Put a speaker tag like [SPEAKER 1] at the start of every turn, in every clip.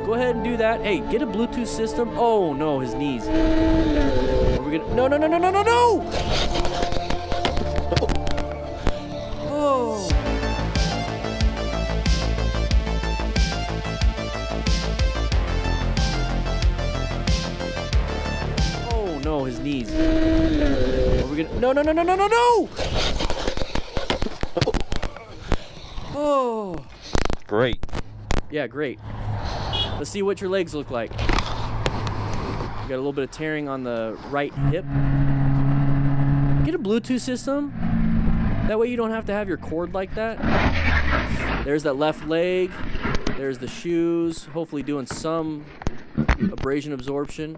[SPEAKER 1] Go ahead and do that. Hey, get a Bluetooth system. Oh no, his knees. Are we gonna? No, no, no, no, no, no, no! Oh. Oh no, his knees. Are we gonna? No, no, no, no, no, no, no! Oh.
[SPEAKER 2] Great.
[SPEAKER 1] Yeah, great. Let's see what your legs look like. You got a little bit of tearing on the right hip. Get a Bluetooth system. That way you don't have to have your cord like that. There's that left leg. There's the shoes. Hopefully doing some abrasion absorption.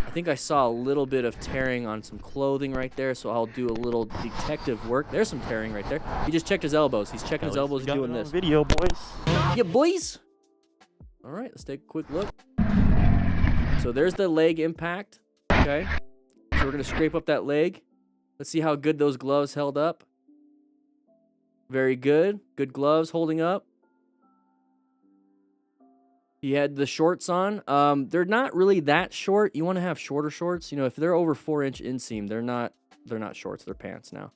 [SPEAKER 1] I think I saw a little bit of tearing on some clothing right there, so I'll do a little detective work. There's some tearing right there. He just checked his elbows. He's checking his elbows and doing this.
[SPEAKER 2] Video, boys.
[SPEAKER 1] Yeah, boys. All right, let's take a quick look. So there's the leg impact. Okay. So we're gonna scrape up that leg. Let's see how good those gloves held up. Very good. Good gloves holding up. He had the shorts on. They're not really that short. You want to have shorter shorts. You know, if they're over 4-inch inseam, they're not shorts. They're pants now.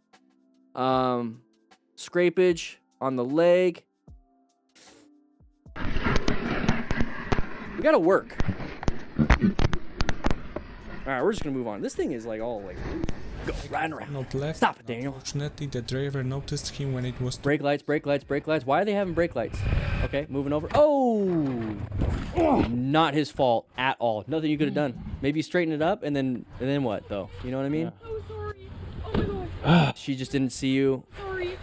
[SPEAKER 1] Scrapage on the leg. We gotta work. All right, we're just gonna move on. This thing is like all like go riding around.
[SPEAKER 3] Not left.
[SPEAKER 1] Stop it, Daniel.
[SPEAKER 3] Unfortunately, the driver noticed him when it was
[SPEAKER 1] Brake lights, brake lights, brake lights. Why are they having brake lights? Okay, moving over. Oh, not his fault at all. Nothing you could have done. Maybe straighten it up and then what though? You know what I mean?
[SPEAKER 4] Oh, sorry. Oh my god.
[SPEAKER 1] She just didn't see you
[SPEAKER 4] Sorry.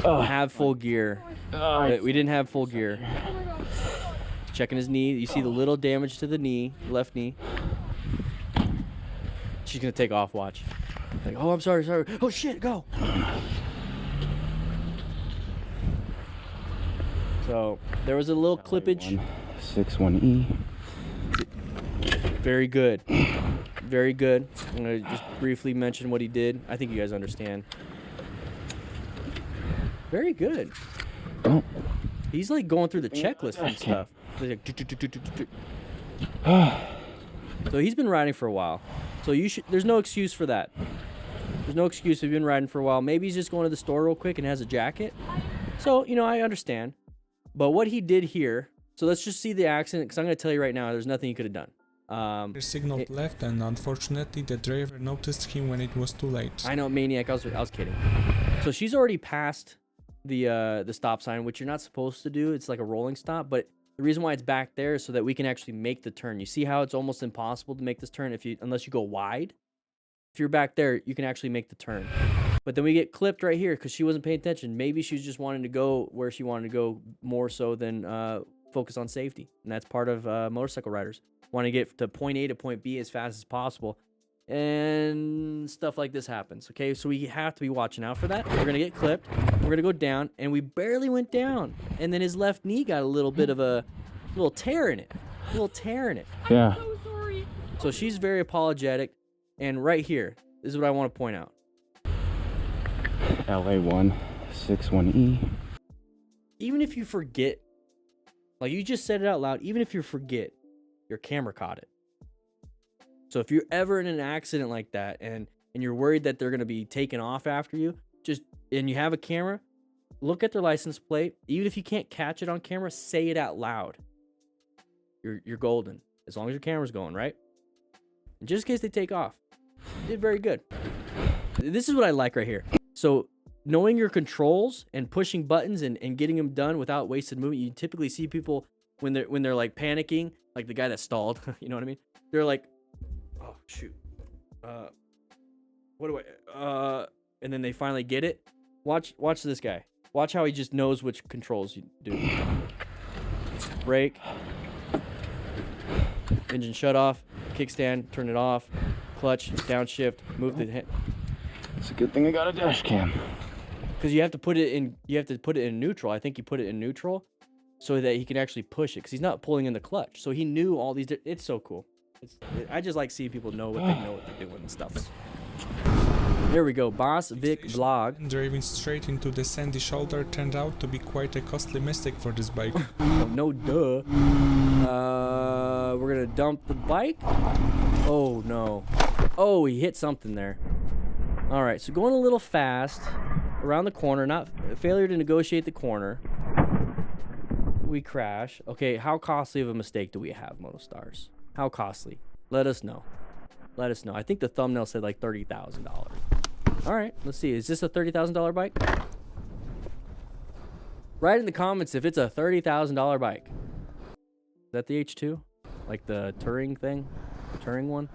[SPEAKER 1] have full gear. We didn't have full gear.
[SPEAKER 4] Oh my god.
[SPEAKER 1] Checking his knee. You see the little damage to the knee, left knee. She's gonna take off. Watch. Like, oh, I'm sorry. Oh shit, go. So there was a little clippage.
[SPEAKER 2] 61E.
[SPEAKER 1] Very good. Very good. I'm gonna just briefly mention what he did. I think you guys understand. Very good.
[SPEAKER 2] Oh.
[SPEAKER 1] He's like going through the checklist and stuff. He's like, so he's been riding for a while. So you should. There's no excuse for that. There's no excuse if you've been riding for a while. Maybe he's just going to the store real quick and has a jacket. So, you know, I understand. But what he did here, so let's just see the accident, because I'm going to tell you right now, there's nothing he could have done.
[SPEAKER 3] He signaled left, and unfortunately, the driver noticed him when it was too late.
[SPEAKER 1] I know, maniac. I was kidding. So she's already passed the stop sign, which you're not supposed to do. It's like a rolling stop, but the reason why it's back there is so that we can actually make the turn. You see how it's almost impossible to make this turn unless you go wide? If you're back there, you can actually make the turn. But then we get clipped right here because she wasn't paying attention. Maybe she was just wanting to go where she wanted to go more so than focus on safety. And that's part of motorcycle riders. Want to get to point A to point B as fast as possible. And stuff like this happens. Okay, so we have to be watching out for that. We're going to get clipped. We're going to go down. And we barely went down. And then his left knee got a little bit of a little tear in it. A little tear in it.
[SPEAKER 2] Yeah.
[SPEAKER 4] I'm so sorry.
[SPEAKER 1] So she's very apologetic. And right here, this is what I want to point out.
[SPEAKER 2] LA1 61E.
[SPEAKER 1] Even if you forget, like you just said it out loud, even if you forget, your camera caught it. So if you're ever in an accident like that and you're worried that they're going to be taken off after you, and you have a camera, look at their license plate. Even if you can't catch it on camera, say it out loud. You're golden. As long as your camera's going, right? And just in case they take off. You did very good. This is what I like right here. So knowing your controls and pushing buttons and getting them done without wasted movement, you typically see people when they're like panicking, like the guy that stalled, you know what I mean? They're like, oh shoot. What do I and then they finally get it. Watch this guy. Watch how he just knows which controls you do. Brake. Engine shut off. Kickstand, turn it off. Clutch, downshift, move the hit.
[SPEAKER 2] It's a good thing I got a dash cam.
[SPEAKER 1] Because you have to put it in neutral. I think you put it in neutral so that he can actually push it, because he's not pulling in the clutch. So he knew all these. It's so cool. I just like seeing people know what they know what they're doing and stuff. There we go. Boss Vic vlog.
[SPEAKER 3] Driving straight into the sandy shoulder turned out to be quite a costly mistake for this bike.
[SPEAKER 1] Oh, no duh. gonna dump the bike. Oh no. Oh, he hit something there. All right, so going a little fast around the corner, not failure to negotiate the corner. We crash. Okay, how costly of a mistake do we have, MotoStars? How costly? Let us know. Let us know. I think the thumbnail said like $30,000. All right, let's see. Is this a $30,000 bike? Write in the comments if it's a $30,000 bike. Is that the H2? Like the touring thing? The touring one?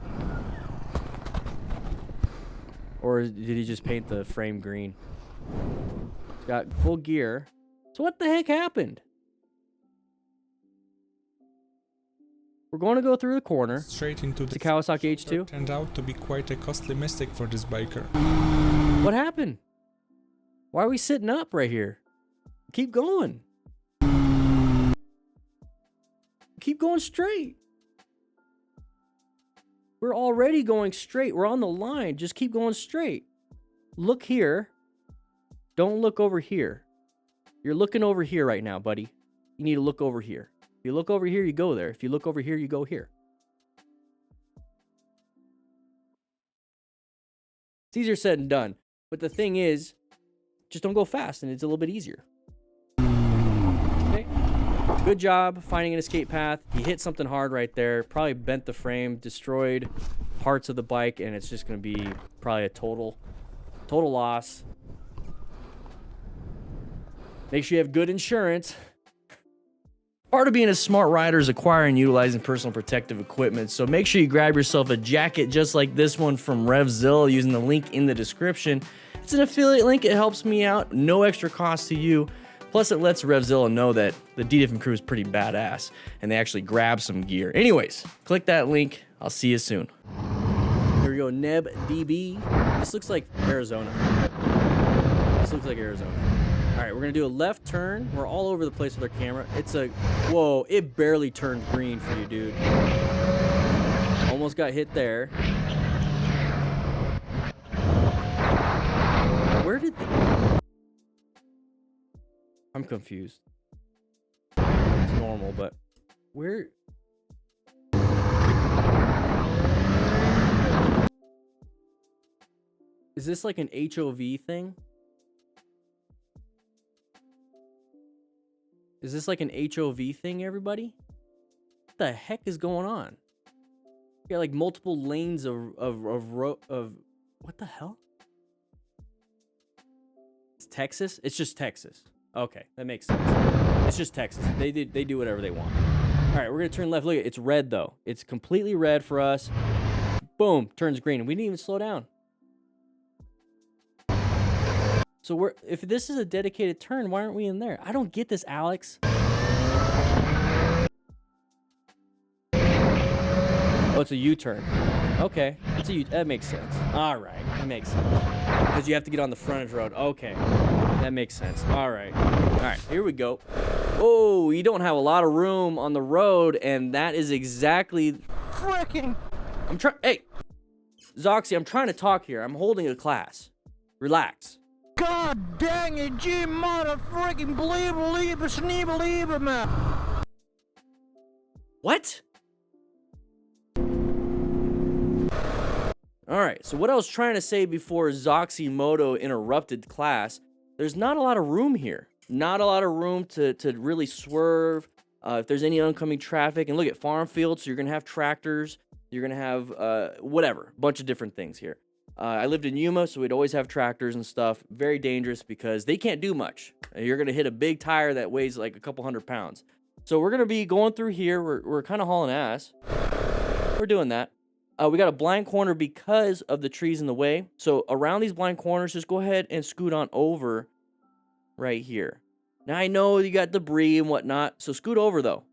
[SPEAKER 1] Or did he just paint the frame green? It's got full gear. So what the heck happened? We're going to go through the corner.
[SPEAKER 3] Straight into
[SPEAKER 1] the Kawasaki H2.
[SPEAKER 3] Turned out to be quite a costly mistake for this biker.
[SPEAKER 1] What happened? Why are we sitting up right here? Keep going. Keep going straight. We're already going straight. We're on the line. Just keep going straight. Look here. Don't look over here. You're looking over here right now, buddy. You need to look over here. If you look over here, you go there. If you look over here, you go here. It's easier said than done. But the thing is, just don't go fast and it's a little bit easier. Okay. Good job finding an escape path. He hit something hard right there. Probably bent the frame, destroyed parts of the bike, and it's just going to be probably a total loss. Make sure you have good insurance. Part of being a smart rider is acquiring and utilizing personal protective equipment, so make sure you grab yourself a jacket just like this one from REVZILLA using the link in the description. It's an affiliate link, it helps me out, no extra cost to you. Plus it lets REVZILLA know that the DDFM crew is pretty badass and they actually grab some gear. Anyways, click that link, I'll see you soon. Here we go, NebDB. This looks like Arizona. This looks like Arizona. All right, we're gonna do a left turn. We're all over the place with our camera. It's a, whoa, it barely turned green for you, dude. Almost got hit there. Where did I'm confused. It's normal, but where? Is this like an HOV thing? Is this like an HOV thing, everybody? What the heck is going on? You got like multiple lanes of what the hell? It's Texas? It's just Texas. Okay, that makes sense. It's just Texas. They do whatever they want. All right, we're gonna turn left. Look, it's red though. It's completely red for us. Boom, turns green. We didn't even slow down. So if this is a dedicated turn, why aren't we in there? I don't get this, Alex. Oh, it's a U-turn. Okay, it's a U. That makes sense. All right, that makes sense. Because you have to get on the frontage road. Okay, that makes sense. All right, here we go. Oh, you don't have a lot of room on the road, and that is exactly freaking. Hey, Zoxy, I'm trying to talk here. I'm holding a class. Relax.
[SPEAKER 5] God dang it, you mother freaking believer, man.
[SPEAKER 1] What? Alright, so what I was trying to say before Zoxy Moto interrupted class, there's not a lot of room here. Not a lot of room to really swerve if there's any oncoming traffic. And look at farm fields, so you're going to have tractors. You're going to have whatever, a bunch of different things here. I lived in Yuma, so we'd always have tractors and stuff. Very dangerous because they can't do much. You're going to hit a big tire that weighs like a couple 100 pounds. So we're going to be going through here. We're kind of hauling ass. We're doing that. We got a blind corner because of the trees in the way. So around these blind corners, just go ahead and scoot on over right here. Now I know you got debris and whatnot, so scoot over though.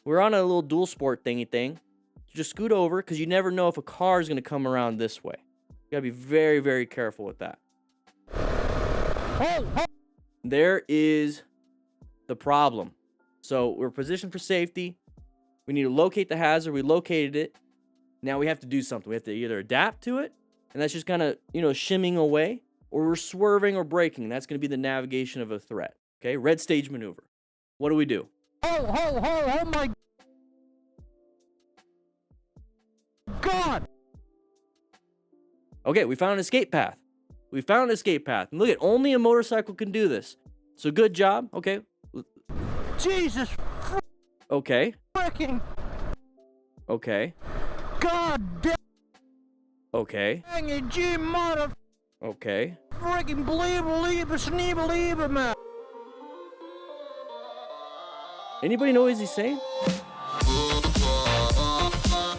[SPEAKER 1] We're on a little dual sport thingy thing. Just scoot over because you never know if a car is going to come around this way. You gotta be very, very careful with that. There is the problem. So we're positioned for safety. We need to locate the hazard. We located it. Now we have to do something. We have to either adapt to it, and that's just kind of, shimming away, or we're swerving or braking. That's going to be the navigation of a threat. Okay, red stage maneuver. What do we do?
[SPEAKER 5] Oh my. God!
[SPEAKER 1] Okay, we found an escape path. We found an escape path. And look at, only a motorcycle can do this. So good job. Okay.
[SPEAKER 5] Jesus
[SPEAKER 1] Okay.
[SPEAKER 5] freaking
[SPEAKER 1] Okay.
[SPEAKER 5] God dang
[SPEAKER 1] Okay.
[SPEAKER 5] it, G mother
[SPEAKER 1] Okay.
[SPEAKER 5] freaking believe man.
[SPEAKER 1] Anybody know what he's saying?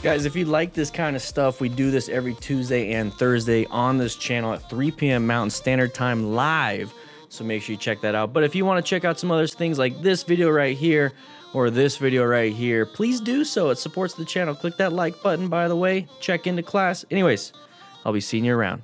[SPEAKER 1] Guys, if you like this kind of stuff, we do this every Tuesday and Thursday on this channel at 3 p.m. Mountain Standard Time live. So make sure you check that out. But if you want to check out some other things like this video right here or this video right here, please do so. It supports the channel. Click that like button, by the way. Check into class. Anyways, I'll be seeing you around.